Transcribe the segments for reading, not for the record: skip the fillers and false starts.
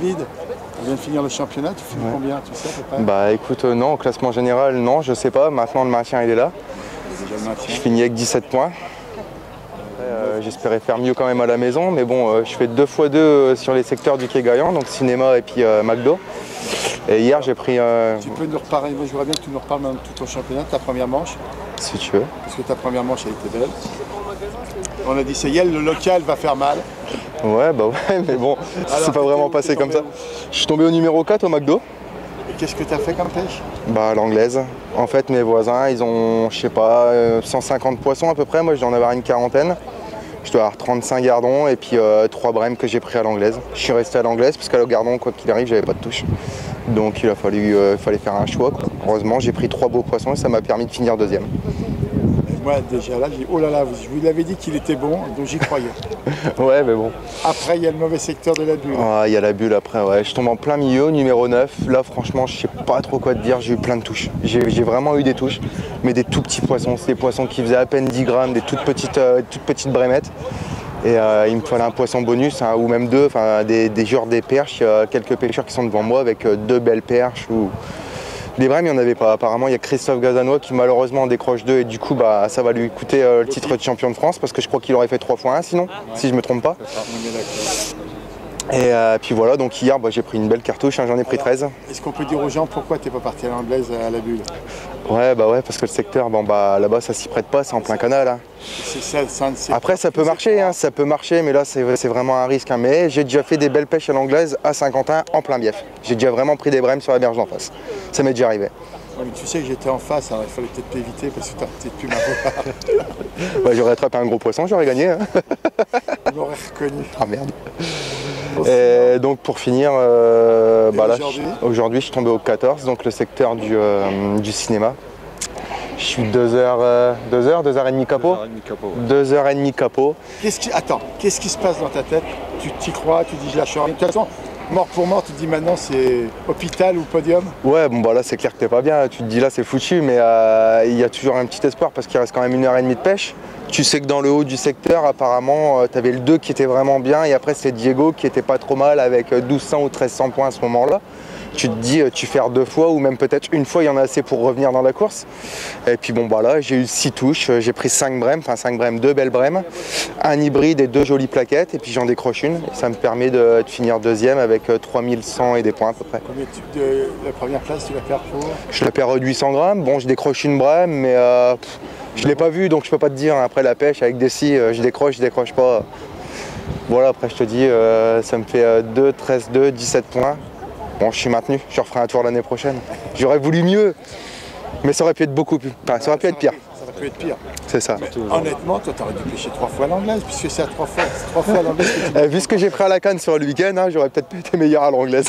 rapide. On vient de finir le championnat, tu finis combien, tu sais à peu près? Bah écoute, non, au classement général, non, je sais pas. Maintenant, le maintien, il est là. Déjà le maintien. Je finis avec 17 points. J'espérais faire mieux quand même à la maison, mais bon, je fais 2x2 sur les secteurs du Quai Gaillan, donc cinéma et puis McDo. Et hier, j'ai pris... Tu peux nous reparler, moi je voudrais bien que tu nous reparles même tout ton championnat, ta première manche. Si tu veux. Parce que ta première manche, elle était belle. On a dit, c'est Yel, le local va faire mal. Ouais, bah ouais, mais bon, c'est pas vraiment passé comme ça. Je suis tombé au numéro 4 au McDo. Et qu'est-ce que tu as fait comme pêche? Bah l'anglaise. En fait, mes voisins, ils ont, je sais pas, 150 poissons à peu près. Moi, je dois en avoir une quarantaine. Je dois avoir 35 gardons et puis 3 brèmes que j'ai pris à l'anglaise. Je suis resté à l'anglaise parce qu'à le gardon, quoi qu'il arrive, j'avais pas de touche. Donc il fallait faire un choix, quoi. Heureusement, j'ai pris 3 beaux poissons et ça m'a permis de finir deuxième. Moi déjà là, j'ai dit oh là là, je vous l'avais dit qu'il était bon, donc j'y croyais. Ouais, mais bon. Après, il y a le mauvais secteur de la bulle. Ah, il y a la bulle après, ouais. Je tombe en plein milieu, numéro 9. Là, franchement, je sais pas trop quoi te dire. J'ai eu plein de touches. J'ai vraiment eu des touches, mais des tout petits poissons. C'est des poissons qui faisaient à peine 10 grammes, des toutes petites brémettes. Et il me fallait un poisson bonus, hein, ou même deux, des genres des perches. Il y a quelques pêcheurs qui sont devant moi avec 2 belles perches. Ou... Des brèmes, il n'y en avait pas. Apparemment, il y a Christophe Gazanois qui malheureusement en décroche 2 et du coup, bah, ça va lui coûter le titre de champion de France parce que je crois qu'il aurait fait 3 fois 1 sinon, si je me trompe pas. Et puis voilà, donc hier, bah, j'ai pris une belle cartouche, hein, j'en ai pris 13. Est-ce qu'on peut dire aux gens pourquoi tu n'es pas parti à l'anglaise à la bulle? Ouais, bah ouais, parce que le secteur, bon, bah, là-bas, ça s'y prête pas, c'est en plein canal. Hein. Après, ça peut marcher, hein, ça peut marcher, mais là, c'est vraiment un risque. Hein. Mais j'ai déjà fait des belles pêches à l'anglaise à Saint-Quentin en plein bief. J'ai déjà vraiment pris des brèmes sur la berge d'en face. Ça m'est déjà arrivé. Ouais, mais tu sais que j'étais en face, alors il fallait peut-être t'éviter parce que tu n'aurais peut-être pu m'avoir. Bah, j'aurais attrapé un gros poisson, j'aurais gagné. Hein. On m'aurait reconnu. Ah merde. Et donc pour finir, bah là, aujourd'hui je suis tombé au 14, donc le secteur du cinéma. Je suis 2h30 capot. 2h30 capot. Attends, qu'est-ce qui se passe dans ta tête? Tu t'y crois, tu dis je lâche rien. De toute façon, mort pour mort, tu te dis maintenant c'est hôpital ou podium? Ouais, bon bah là c'est clair que t'es pas bien, tu te dis là c'est foutu, mais il y a toujours un petit espoir parce qu'il reste quand même 1h30 de pêche. Tu sais que dans le haut du secteur, apparemment, tu avais le 2 qui était vraiment bien et après c'est Diego qui était pas trop mal avec 1200 ou 1300 points à ce moment-là. Tu te dis, tu fais 2 fois ou même peut-être une fois, il y en a assez pour revenir dans la course. Et puis bon, bah là, j'ai eu 6 touches, j'ai pris 5 brèmes, 2 belles brèmes, un hybride et 2 jolies plaquettes et puis j'en décroche une. Et ça me permet de finir deuxième avec 3100 et des points à peu près. Combien la première place, tu la perds pour? Je la perds 800 grammes, bon je décroche une brème, mais je ne l'ai pas vu, donc je peux pas te dire. Après la pêche avec des scies, je décroche pas. Voilà, après je te dis, ça me fait 2, 13, 2, 17 points. Bon, je suis maintenu, je referai un tour l'année prochaine. J'aurais voulu mieux, mais ça aurait pu être beaucoup plus. Enfin, ça aurait pu être pire. Ça aurait pu être pire. C'est ça. Mais honnêtement, toi, tu aurais dû pêcher 3 fois à l'anglaise, puisque c'est à 3 fois à l'anglaise que tu... Vu ce que j'ai pris à la canne sur le week-end, hein, j'aurais peut-être été meilleur à l'anglaise.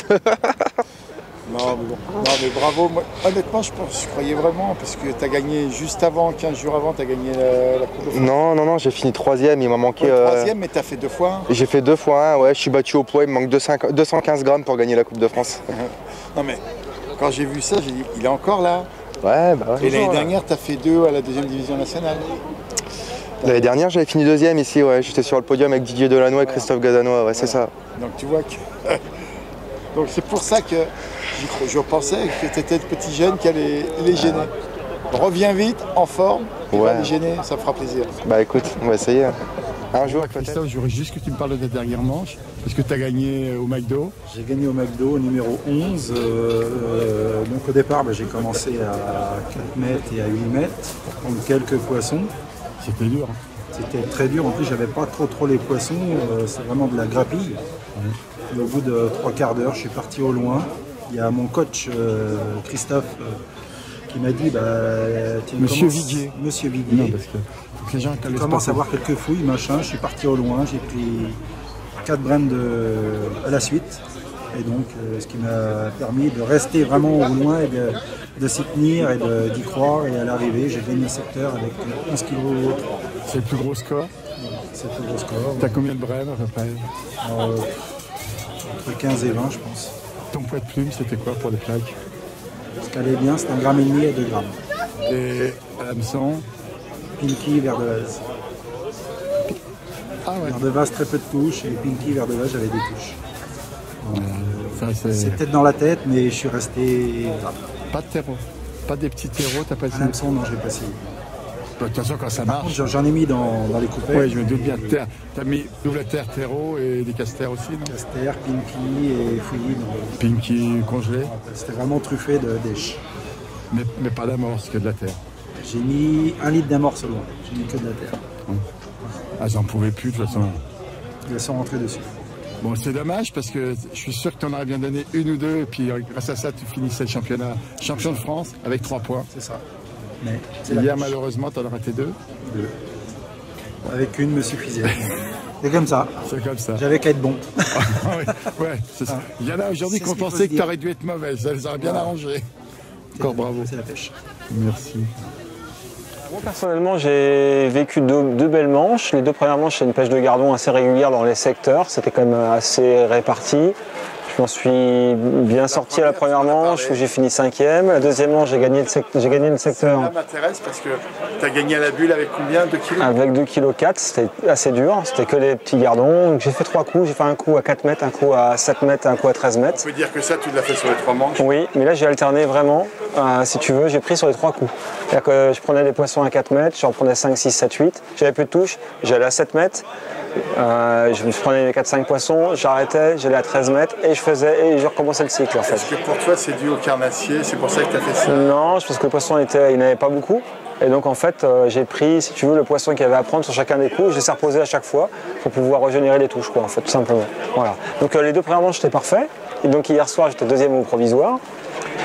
Non, mais bon. Non, mais bravo. Moi, honnêtement, je croyais vraiment, parce que tu as gagné juste avant, 15 jours avant, tu as gagné la Coupe de France. Non, j'ai fini 3e, il m'a manqué... 3e, mais tu as fait 2 fois 1. J'ai fait 2 fois 1, ouais, je suis battu au poids, il me manque 215 grammes pour gagner la Coupe de France. Non, mais quand j'ai vu ça, j'ai dit, il est encore là. Ouais, bah ouais. Et l'année dernière, tu as fait 2 à la 2e division nationale. L'année dernière, j'avais fini 2e ici, ouais. J'étais sur le podium avec Didier Delannoy et Christophe Gazanois, ouais, c'est ça. Donc tu vois que... Donc c'est pour ça que je pensais que tu étais le petit jeune qui allait les gêner. Reviens vite, en forme, tu vas les gêner, ça me fera plaisir. Bah écoute, on va essayer. Un jour, Christophe, je voudrais juste que tu me parles de ta dernière manche, parce que tu as gagné au McDo. J'ai gagné au McDo au numéro 11. Donc au départ, j'ai commencé à 4 mètres et à 8 mètres pour prendre quelques poissons. C'était dur. C'était très dur, en plus j'avais pas trop les poissons, c'est vraiment de la grappille. Et au bout de 3 quarts d'heure, je suis parti au loin. Il y a mon coach Christophe qui m'a dit Monsieur Viguier. Monsieur Viguier. Non, parce que les gens commence à avoir quelques fouilles, machin. Je suis parti au loin, j'ai pris 4 brèmes à la suite. Et donc, ce qui m'a permis de rester vraiment au loin et de s'y tenir et d'y croire. Et à l'arrivée, j'ai gagné le secteur avec 11 kg. C'est le plus gros score? C'est le plus gros score. T'as combien de brèmes à peu près? Entre 15 et 20, je pense. Ton poids de plume, c'était quoi pour les plaques? Ce qui allait bien, c'était 1,5 g et 2 grammes. Et à l'hameçon? Pinky, vers de vase. Ah ouais. Vers de vase, très peu de touches. Et Pinky, vers de vase, j'avais des touches. C'est peut-être dans la tête, mais je suis resté. Pas de terreau. Pas des petits terreaux, t'as pas essayé? Un hameçon, non, j'ai pas essayé. De toute façon, quand ça Par marche. contre, j'en ai mis dans les coupettes. Oui, je me doute bien. T'as mis double terre, terreau et des casters aussi, non? Caster, Pinky et Fouillis. Pinky congelé. C'était vraiment truffé de dèche. Mais pas d'amorce, que de la terre. J'ai mis 1 litre d'amorce au loin. J'ai mis que de la terre. Ah, j'en pouvais plus, de toute façon. Ils sont rentrés dessus. Bon, c'est dommage parce que je suis sûr que tu en aurais bien donné une ou deux. Et puis, grâce à ça, tu finissais le championnat champion de France avec 3 points. C'est ça. Mais hier, malheureusement, tu en as raté 2. Avec une me suffisait. C'est comme ça. C'est comme ça. J'avais qu'à être bon. Ouais, c'est ça. Il y en a aujourd'hui qui ont pensé que tu aurais dû être mauvaise. Ça les aurait bien arrangé. Encore bravo. C'est la pêche. Merci. Moi personnellement j'ai vécu deux belles manches. Les 2 premières manches c'est une pêche de gardon assez régulière dans les secteurs, c'était quand même assez réparti. Je m'en suis bien sorti à la première manche où j'ai fini 5e. La deuxième manche j'ai gagné le secteur. Ça m'intéresse parce que tu as gagné à la bulle avec combien? 2 kilos? Avec 2,4 kg, c'était assez dur, c'était que les petits gardons. Donc j'ai fait 3 coups, j'ai fait un coup à 4 mètres, un coup à 7 mètres, un coup à 13 mètres. On peut dire que ça tu l'as fait sur les 3 manches? Oui, mais là j'ai alterné vraiment, si tu veux, j'ai pris sur les 3 coups. C'est-à-dire que je prenais des poissons à 4 mètres, j'en prenais 5, 6, 7, 8, j'avais plus de touche, j'allais à 7 mètres. Je prenais les 4-5 poissons, j'arrêtais, j'allais à 13 mètres et je recommençais le cycle en fait. Est-ce que pour toi c'est dû au carnassier, c'est pour ça que tu as fait ça? Non, je pense que le poisson il n'avait pas beaucoup. Et donc en fait j'ai pris, si tu veux, le poisson qu'il y avait à prendre sur chacun des coups, je les ai reposés à chaque fois pour pouvoir régénérer les touches quoi en fait, tout simplement. Voilà. Donc les 2 premières manches j'étais parfait. Et donc hier soir j'étais 2e au provisoire.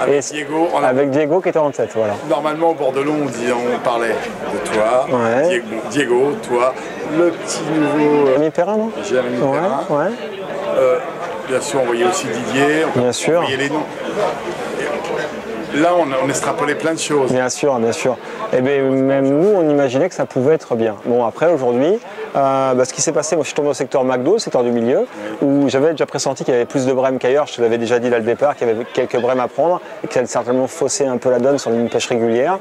Avec Diego qui était en tête, voilà. Normalement au bord de l'eau on parlait de toi, ouais. Diego, toi, le petit nouveau Jérémy Perrin, non? Jérémy Perrin. Ouais. Bien sûr on voyait aussi Didier, on voyait les noms. Là on extrapolait plein de choses. Bien sûr, bien sûr. Et bien même nous on imaginait que ça pouvait être bien. Bon après aujourd'hui, ce qui s'est passé, moi je suis tombé au secteur McDo, secteur du milieu, où j'avais déjà pressenti qu'il y avait plus de brèmes qu'ailleurs. Je te l'avais déjà dit là le départ, qu'il y avait quelques brèmes à prendre et que ça allait certainement fausser un peu la donne sur une pêche régulière.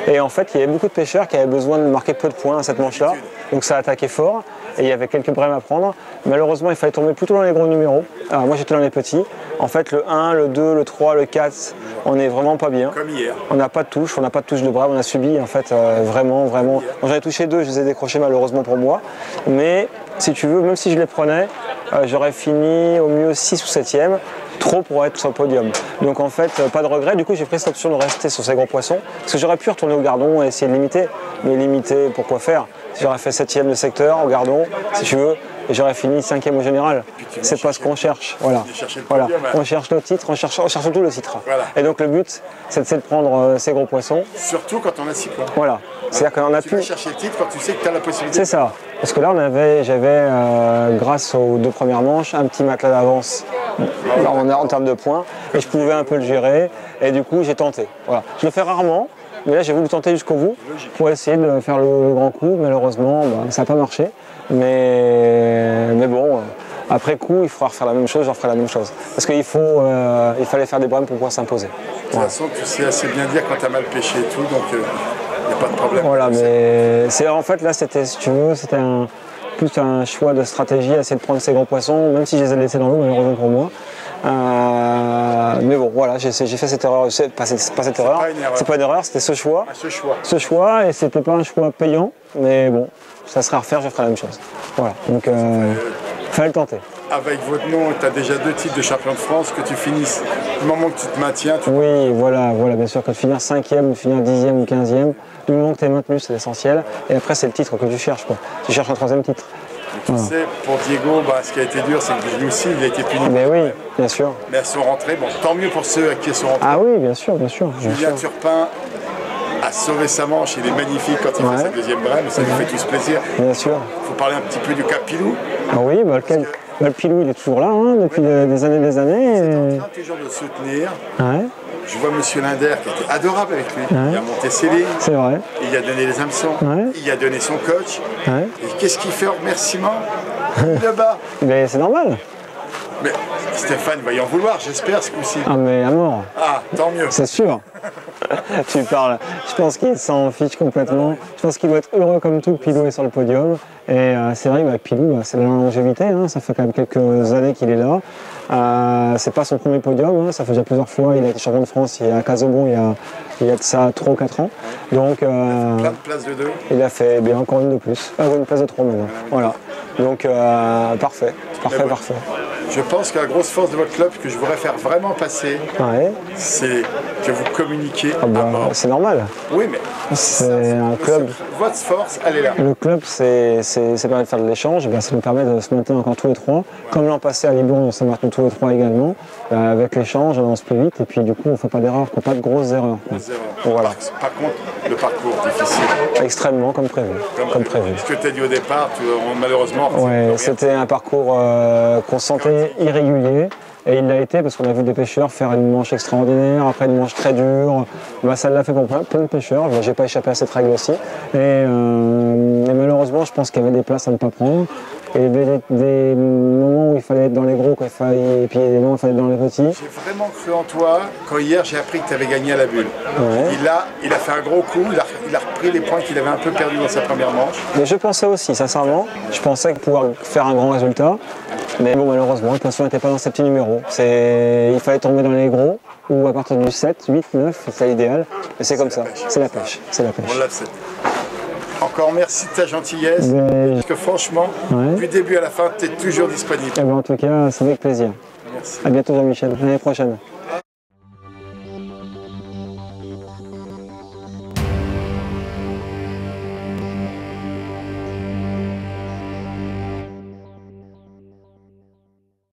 Et en fait il y avait beaucoup de pêcheurs qui avaient besoin de marquer peu de points à cette manche-là. Donc ça a attaqué fort et il y avait quelques brèmes à prendre. Malheureusement il fallait tomber plutôt dans les gros numéros. Alors, moi j'étais dans les petits. En fait le 1, le 2, le 3, le 4, on est vraiment pas bien. Comme hier. On n'a pas de touche, de brève, on a subi en fait vraiment. J'en ai touché 2, je les ai décrochés malheureusement pour moi. Mais si tu veux, même si je les prenais, j'aurais fini au mieux 6 ou 7e, trop pour être sur le podium. Donc en fait, pas de regret. Du coup, j'ai pris cette option de rester sur ces gros poissons. Parce que j'aurais pu retourner au gardon et essayer de limiter. Mais limiter, pourquoi faire? J'aurais fait 7e de secteur au gardon, si tu veux, et j'aurais fini 5e au général. C'est pas ce qu'on cherche. Voilà. On cherche le titre, on cherche surtout le titre. Voilà. Et donc le but, c'est de prendre ces gros poissons. Surtout quand on a 6 points. Voilà. C'est-à-dire qu'on a pu chercher le titre quand tu sais que tu as la possibilité. C'est ça. Parce que là, j'avais, grâce aux 2 premières manches, un petit matelas d'avance en termes de points, et je pouvais un peu le gérer. Et du coup, j'ai tenté. Voilà. Je le fais rarement. Mais là, j'ai voulu tenter jusqu'au bout pour essayer de faire le grand coup. Malheureusement, ça n'a pas marché. Mais bon, après coup, il faudra refaire la même chose, j'en ferai la même chose. Parce qu'il fallait faire des brèmes pour pouvoir s'imposer. De toute façon, tu sais assez bien dire quand tu as mal pêché et tout, donc il n'y a pas de problème. Voilà, mais en fait, là, c'était, si tu veux, c'était plus un choix de stratégie, essayer de prendre ces gros poissons, même si je les ai laissés dans l'eau, malheureusement pour moi. Mais bon, voilà, j'ai fait cette erreur. C'est pas une erreur, c'était ce choix. Ce choix, et c'était pas un choix payant, mais bon, ça serait à refaire, je ferai la même chose. Voilà, donc fallait le tenter. Avec votre nom, tu as déjà 2 titres de champion de France, que tu finisses, du moment que tu te maintiens. Oui, voilà, bien sûr, que de finir 5e, de finir 10e ou 15e, du moment que tu es maintenu, c'est l'essentiel. Et après, c'est le titre que tu cherches, quoi. Tu cherches un 3e titre. Tu sais, pour Diego, ce qui a été dur, c'est que lui aussi, il a été puni. Mais oui, bien sûr. Mais elles sont rentrées, bon, tant mieux pour ceux qui sont rentrés. Ah oui, bien sûr. Julien Turpin a sauvé sa manche, il est magnifique quand il fait sa 2e brème, ça lui fait tous plaisir. Bien sûr. Il faut parler un petit peu du Cap Pilou. Ah oui, le Pilou, il est toujours là, depuis des années. C'est en train toujours de le soutenir. Ouais. Je vois M. Linder qui était adorable avec lui. Ouais. Il a monté ses lignes. C'est vrai. Il a donné les hameçons. Ouais. Il a donné son coach. Ouais. Et qu'est-ce qu'il fait en remerciement? Il le bat. Mais c'est normal. Mais Stéphane va y en vouloir, j'espère, ce coup-ci. Ah mais à mort. Ah, tant mieux. C'est sûr. Tu parles. Je pense qu'il s'en fiche complètement. Je pense qu'il doit être heureux comme tout que Pilou est sur le podium. Et c'est vrai que Pilou, c'est de la longévité. Hein. Ça fait quand même quelques années qu'il est là. C'est pas son premier podium. Hein. Ça fait déjà plusieurs fois. Il a été champion de France à Casobon il y a de ça 3 ou 4 ans. Donc, Plein de places de deux. il a fait bien encore une de plus. Une place de 3 maintenant. Voilà. Donc parfait. Parfait. Je pense que la grosse force de votre club que je voudrais faire vraiment passer, Ouais. c'est que vous communiquez Ah bah, à mort. c'est normal. Oui, mais C'est un club. votre force, elle est là. Le club, c'est permet de faire de l'échange, ça nous permet de se maintenir encore tous les 3. Comme l'an passé à Libourne, on s'est maintenu tous les 3 également. Avec l'échange, on se plus vite et puis du coup, on ne fait pas d'erreurs, pas de grosses erreurs. Voilà. Par contre, le parcours difficile. Extrêmement comme prévu. Comme prévu. Ce que tu as dit au départ, malheureusement, Ouais, c'était un parcours qu'on sentait irrégulier. Et il l'a été parce qu'on a vu des pêcheurs faire une manche extraordinaire, après une manche très dure. Ça l'a fait pour plein de pêcheurs. J'ai pas échappé à cette règle aussi. Et malheureusement, je pense qu'il y avait des places à ne pas prendre. Et il y avait des moments où il fallait être dans les gros, et puis des moments où il fallait être dans les petits. j'ai vraiment cru en toi quand hier j'ai appris que tu avais gagné à la bulle. Ouais. Il a fait un gros coup, il a repris les points qu'il avait un peu perdus dans sa première manche. Mais je pensais aussi, sincèrement, je pensais pouvoir faire un grand résultat. Mais bon, malheureusement, le poisson n'était pas dans ces petits numéros. Il fallait tomber dans les gros, ou à partir du 7, 8, 9, c'est l'idéal. Et c'est comme ça, c'est la pêche. C'est la pêche. On l'accepte. Encore merci de ta gentillesse. Parce que franchement, du début à la fin, tu es toujours disponible. En tout cas, c'est avec plaisir. Merci. À bientôt Jean-Michel, l'année prochaine.